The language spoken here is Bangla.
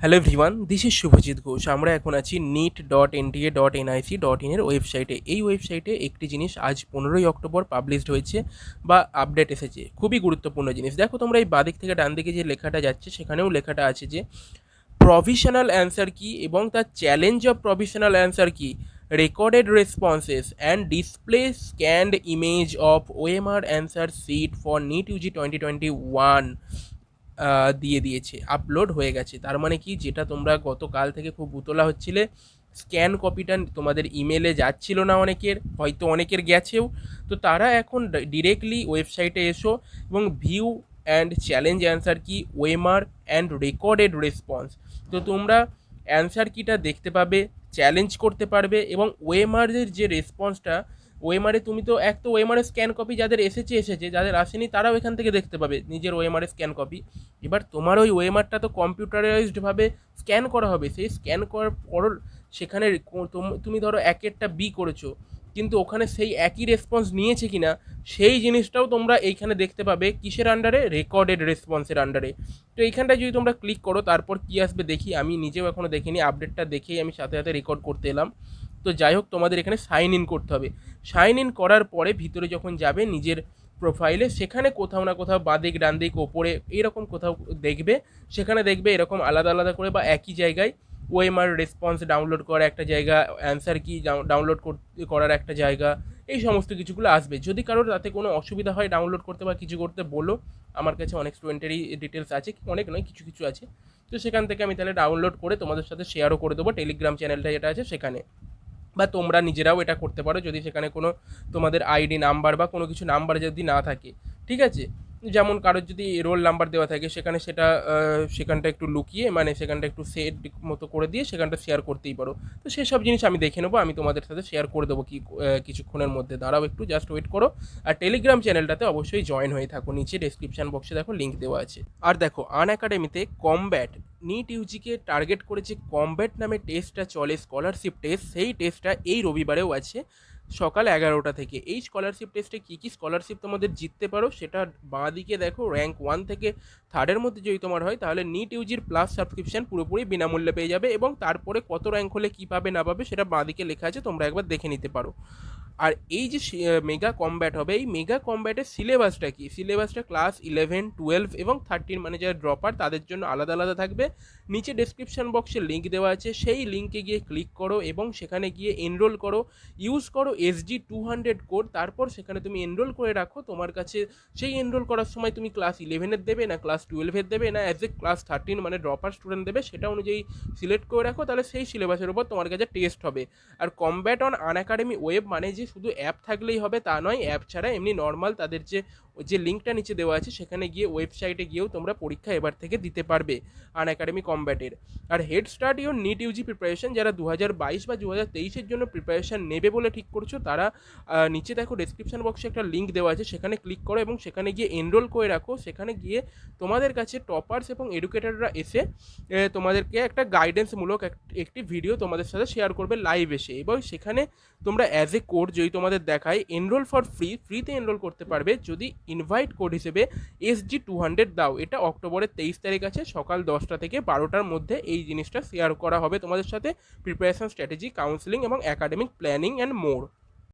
Hello everyone, this is Shubhajit Ghosh. আমরা এখন আছি NEET.NTA.nic.in এর ওয়েবসাইটে। এই ওয়েবসাইটে একটি জিনিস আজ 15ই অক্টোবর পাবলিশড হয়েছে বা আপডেট এসেছে, খুবই গুরুত্বপূর্ণ জিনিস। দেখো তোমরা এই বাদিক থেকে ডান দিকে যে লেখাটা যাচ্ছে সেখানেও লেখাটা আছে যে প্রভিশনাল অ্যান্সার কি এবং তার চ্যালেঞ্জ অফ প্রভিশনাল অ্যান্সার কি, recorded responses and display scanned image of OMR answer sheet for NEET UG 2021 দিয়ে দিয়েছে, আপলোড হয়ে গেছে। তার মানে কি, যেটা তোমরা গতকাল থেকে খুব উতলা হচ্ছিলে, স্ক্যান কপিটা তোমাদের ইমেলে যাচ্ছিল না অনেকের, হয়তো অনেকের গেছেও, তো তারা এখন ডিরেক্টলি ওয়েবসাইটে এসো এবং ভিউ অ্যান্ড চ্যালেঞ্জ অ্যান্সার কি ওএমআর অ্যান্ড রেকর্ডেড রেসপন্স, তো তোমরা অ্যান্সার কিটা দেখতে পাবে, চ্যালেঞ্জ করতে পারবে এবং ওএমআরের যে রেসপন্সটা, ওএমআরে তুমি তো এক তো ওএমআরের স্ক্যান কপি যাদের এসেছে, যাদের আসেনি তারাও এখান থেকে দেখতে পাবে নিজের ওএমআরের স্ক্যান কপি। এবার তোমার ওই ওএমআরটা তো কম্পিউটারাইজডভাবে স্ক্যান করা হবে, সেই স্ক্যান করার পর সেখানে তুমি ধরো একেরটা বি করেছো, কিন্তু ওখানে সেই একই রেসপন্স নিয়েছে কিনা সেই জিনিসটাও তোমরা এইখানে দেখতে পাবে। কিসের আন্ডারে? রেকর্ডেড রেসপন্সের আন্ডারে। তো এইখানটায় যদি তোমরা ক্লিক করো, তারপর কি আসবে দেখি, আমি নিজেও এখনও দেখিনি, আপডেটটা দেখেই আমি সাথে সাথে রেকর্ড করতে এলাম। তো যাই হোক, তোমাদের এখানে সাইন ইন করতে হবে। সাইন ইন করার পরে ভিতরে যখন যাবে নিজের প্রোফাইলে, সেখানে কোথাও না কোথাও বাঁদিক ডান দিক ওপরে এরকম কোথাও দেখবে, সেখানে দেখবে এরকম আলাদা আলাদা করে বা একই জায়গায় ওএমআর রেসপন্স ডাউনলোড করার একটা জায়গা, অ্যান্সার কি ডাউনলোড করার একটা জায়গা, এই সমস্ত কিছুগুলো আসবে। যদি কারোর তাতে কোনো অসুবিধা হয় ডাউনলোড করতে বা কিছু করতে, বলো। আমার কাছে অনেক স্টুডেন্টেরই ডিটেলস আছে, অনেক নয় কিছু কিছু আছে, তো সেখান থেকে আমি তাহলে ডাউনলোড করে তোমাদের সাথে শেয়ারও করে দেবো টেলিগ্রাম চ্যানেলটা যেটা আছে সেখানে। বা তোমরা নিজেরাও এটা করতে পারো যদি সেখানে কোনো তোমাদের আইডি নাম্বার বা কোনো কিছু নাম্বার যদি না থাকে, ঠিক আছে। যেমন কারোর যদি রোল নাম্বার দেওয়া থাকে সেখানে সেটা সেখানটা একটু লুকিয়ে, মানে সেখানটা একটু সেট মতো করে দিয়ে সেখানটা শেয়ার করতেই পারো। তো সেসব জিনিস আমি দেখে নেবো, আমি তোমাদের সাথে শেয়ার করে দেবো কি কিছুক্ষণের মধ্যে। দাঁড়াও একটু, জাস্ট ওয়েট করো। আর টেলিগ্রাম চ্যানেলটাতে অবশ্যই জয়েন হয়ে থাকো, নিচে ডেসক্রিপশন বক্সে দেখো লিঙ্ক দেওয়া আছে। আর দেখো, আনএকাডেমিতে কমব্যাট নিট ইউজিকে টার্গেট করেছে কমব্যাট নামে টেস্টটা চলে, স্কলারশিপ টেস্ট। সেই টেস্টটা এই রবিবারেও আছে সকাল 11টা থেকে। এই স্কলারশিপ টেস্টে কী কী স্কলারশিপ তোমাদের জিততে পারো সেটা বাঁ দিকে দেখো, র্যাঙ্ক 1 থেকে 3র্ডের মধ্যে যদি তোমার হয় তাহলে নিট ইউজির প্লাস সাবস্ক্রিপশন পুরোপুরি বিনামূল্যে পেয়ে যাবে, এবং তারপরে কত র্যাঙ্ক হলে কী পাবে না পাবে সেটা বাঁ দিকে লেখা আছে, তোমরা একবার দেখে নিতে পারো। আর এই যে মেগা কমব্যাট হবে, এই মেগা কমব্যাটের সিলেবাসটা কি, সিলেবাসটা ক্লাস 11, 12 এবং 13 মানে যারা ড্রপার তাদের জন্য আলাদা আলাদা থাকবে। নিচে ডেসক্রিপশন বক্সে লিঙ্ক দেওয়া আছে, সেই লিঙ্কে গিয়ে ক্লিক করো এবং সেখানে গিয়ে এনরোল করো, ইউজ করো SG200 কোড, তারপর সেখানে তুমি এনরোল করে রাখো। তোমার কাছে সেই এনরোল করার সময় তুমি ক্লাস 11-এর দেবে না ক্লাস 12-এর দেবে না অ্যাজ এ ক্লাস 13 মানে ড্রপার স্টুডেন্ট দেবে, সেটা অনুযায়ী সিলেক্ট করে রাখো, তাহলে সেই সিলেবাসের উপর তোমার কাছে টেস্ট হবে। আর কমব্যাট অন আনএকাডেমি ওয়েব মানে যে শুধু অ্যাপ থাকলেই হবে তা নয়, অ্যাপ ছাড়া এমনি নর্মাল তাদের যে লিঙ্কটা নিচে দেওয়া আছে সেখানে গিয়ে ওয়েবসাইটে গিয়েও তোমরা পরীক্ষা এবার থেকে দিতে পারবে আনএকাডেমি কমব্যাটের। আর head start your NEET UG preparation, যারা 2022 বা 2023-এর জন্য প্রিপারেশন নেবে বলে ঠিক করছো, তারা নিচে দেখো ডেসক্রিপশন বক্সে একটা লিঙ্ক দেওয়া আছে, সেখানে ক্লিক করো এবং সেখানে গিয়ে এনরোল করে রাখো। সেখানে গিয়ে তোমাদের কাছে টপার্স এবং এডুকেটররা এসে তোমাদেরকে একটা গাইডেন্সমূলক একটি ভিডিও তোমাদের সাথে শেয়ার করবে লাইভ এসে, এবং সেখানে তোমরা অ্যাজ এ কোড যদি তোমাদের দেখায় এনরোল ফর ফ্রিতে এনরোল করতে পারবে যদি ইনভাইট কোড হিসেবে SG200 দাও। এটা অক্টোবরের 23 তারিখ আছে, সকাল 10টা থেকে 12টার মধ্যে এই জিনিসটা শেয়ার করা হবে তোমাদের সাথে, প্রিপারেশন স্ট্র্যাটেজি, কাউন্সেলিং এবং একাডেমিক প্ল্যানিং অ্যান্ড মোর।